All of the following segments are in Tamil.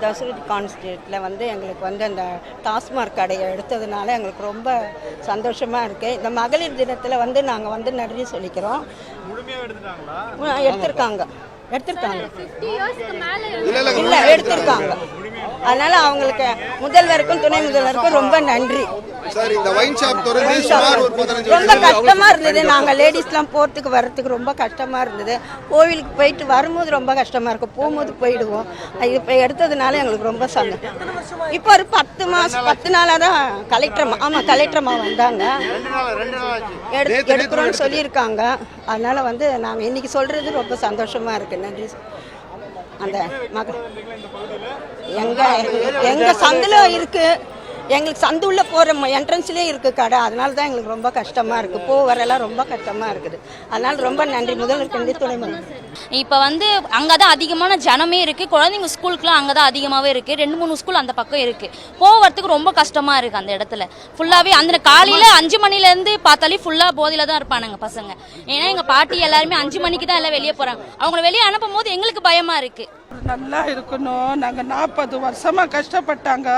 தசரதி கான்ஸ்டியூட்டில் வந்து எங்களுக்கு வந்து அந்த டாஸ்மாக் கடையை எடுத்ததுனால எங்களுக்கு ரொம்ப சந்தோஷமாக இருக்குது. இந்த மகளிர் தினத்தில் வந்து நாங்கள் வந்து நன்றி சொல்லிக்கிறோம். எடுத்திருக்காங்க இல்லை எடுத்திருக்காங்க. அதனால அவங்களுக்கு முதல்வருக்கும் துணை முதல்வருக்கும் ரொம்ப நன்றி. ரொம்ப கஷ்டமா இருந்தது. நாங்கள் லேடிஸ்லாம் போகிறதுக்கு வர்றதுக்கு ரொம்ப கஷ்டமா இருந்தது. கோவிலுக்கு போயிட்டு வரும்போது ரொம்ப கஷ்டமா இருக்கும், போகும்போது போயிடுவோம். இது இப்போ எடுத்ததுனால எங்களுக்கு ரொம்ப சந்தோஷம். இப்போ ஒரு 10 நாளாக தான் கலெக்டர்மா வந்தாங்க, எடுக்கிறோன்னு சொல்லியிருக்காங்க. அதனால வந்து நாங்கள் இன்னைக்கு சொல்றது ரொம்ப சந்தோஷமா இருக்கு. நன்றி. அந்த எங்க சந்தில இருக்கு, எங்களுக்கு சந்து உள்ள போகிற என்ட்ரன்ஸ்லேயே இருக்குது கடை. அதனால தான் எங்களுக்கு ரொம்ப கஷ்டமாக இருக்குது, வரலாம் ரொம்ப கஷ்டமாக இருக்குது. அதனால ரொம்ப நன்றி முதல்வருக்கு, துணை முதல்வர். இப்போ வந்து அங்கே தான் அதிகமான ஜனமே இருக்குது. குழந்தைங்க ஸ்கூலுக்குலாம் அங்கே தான் அதிகமாகவே இருக்குது. 2-3 ஸ்கூல் அந்த பக்கம் இருக்குது. போகிறதுக்கு ரொம்ப கஷ்டமாக இருக்குது. அந்த இடத்துல ஃபுல்லாகவே அந்த காலையில் 5 மணிலேருந்து பார்த்தாலே ஃபுல்லாக போதையில் தான் இருப்பானுங்க பசங்க. ஏன்னா எங்கள் பாட்டி எல்லாருமே 5 மணிக்கு தான் எல்லாம் வெளியே போகிறாங்க. அவங்கள வெளியே அனுப்பும் போது எங்களுக்கு பயமாக இருக்குது. நல்லா இருக்கணும். நாங்கள் 40 வருஷமா கஷ்டப்பட்டாங்க,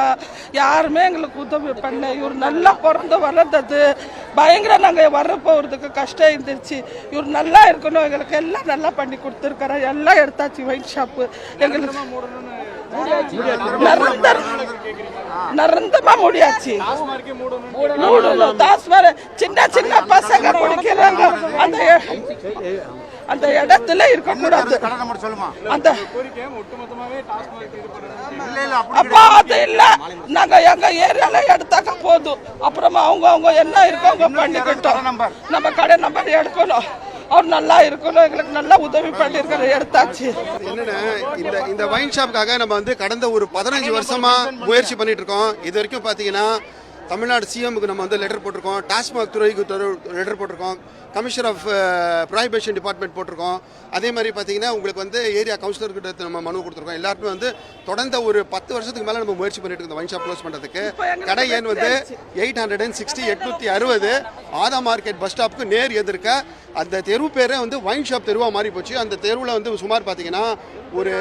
யாருமே எங்களுக்கு உதவி பண்ணல. இவர் நல்லா பிறந்து வளர்ந்தது பயங்கர. நாங்கள் வர போகிறதுக்கு கஷ்டம் இருந்துச்சு. இவர் நல்லா இருக்கணும், எங்களுக்கு எல்லாம் நல்லா பண்ணி கொடுத்துருக்காரு. எல்லாம் எடுத்தாச்சு. ஒயின் ஷாப்பு எங்களுக்கு நிரந்தரமா முடியாச்சு. சின்ன சின்ன பசங்க குடிக்கிறாங்க. அந்த இடத்துல இருக்கக்கூடாது. அப்பா அது இல்ல, நாங்க எங்க ஏரியால எடுத்தாக்க போதும். அப்புறமா அவங்க என்ன இருக்கவங்க பண்ணிக்கிட்டோம். நம்ம கடை நம்பர் எடுக்கணும். அவர் நல்லா இருக்கணும், எங்களுக்கு நல்லா உதவி பண்ணிருக்கிற எடுத்தாச்சு. என்னன்னா இந்த வைன் ஷாப்புக்காக நம்ம வந்து கடந்த ஒரு 15 வருஷமா முயற்சி பண்ணிட்டு இருக்கோம். இது வரைக்கும் பாத்தீங்கன்னா தமிழ்நாடு சிஎம்க்கு நம்ம வந்து லெட்டர் போட்டிருக்கோம், டாஸ்மாக் துறைக்கு லெட்டர் போட்டிருக்கோம், கமிஷனர் ஆஃப் ப்ராஹிபிஷன் டிபார்ட்மெண்ட் போட்டிருக்கோம். அதே மாதிரி பார்த்தீங்கன்னா உங்களுக்கு வந்து ஏரியா கவுன்சிலர்கிட்ட நம்ம மனு கொடுத்துருக்கோம். எல்லாருமே வந்து தொடர்ந்த ஒரு 10 வருஷத்துக்கு மேலே நம்ம முயற்சி பண்ணிட்டு இருக்கோம் வைன் ஷாப் க்ளோஸ் பண்ணுறதுக்கு. கடை எண் வந்து 860-860 ஆதா மார்க்கெட் பஸ் ஸ்டாப்புக்கு நேர் எதிர்க்க. அந்த தெரு பேரே வந்து வைன் ஷாப் தெருவாக மாறி போச்சு. அந்த தெருவில் வந்து சுமார் பார்த்தீங்கன்னா ஒரு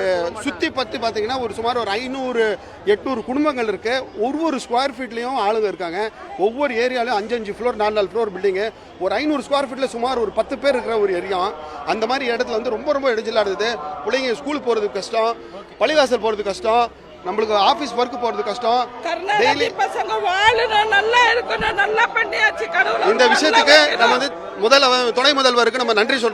சுற்றி பார்த்தீங்கன்னா ஒரு சுமார் ஒரு 500-800 குடும்பங்கள் இருக்கு. ஒவ்வொரு ஸ்கொயர் ஃபீட்லேயும் ஆளுங்க இருக்காங்க. ஒவ்வொரு ஏரியாலையும் 5 ஃப்ளோர் 4 ஃப்ளோர் பில்டிங்கு. ஒரு 500 ஸ்கொயர் ஃபீட்டில் சுமார் ஒரு 10 பேர் இருக்கிற ஒரு ஏரியா. அந்த மாதிரி இடத்துல வந்து ரொம்ப இடைஞ்சலாக இருந்தது. பிள்ளைங்க ஸ்கூல் போகிறதுக்கு கஷ்டம், பள்ளிவாசல் போகிறதுக்கு கஷ்டம், நம்மளுக்கு ஆபீஸ் ஒர்க் போறது கஷ்டம். டெய்லி பசங்க வாழணும், நல்லா இருக்கணும், நல்லா பண்ணியாச்சு. இந்த விஷயத்துக்கு நம்ம வந்து துணை முதல்வருக்கு நம்ம நன்றி சொல்றோம்.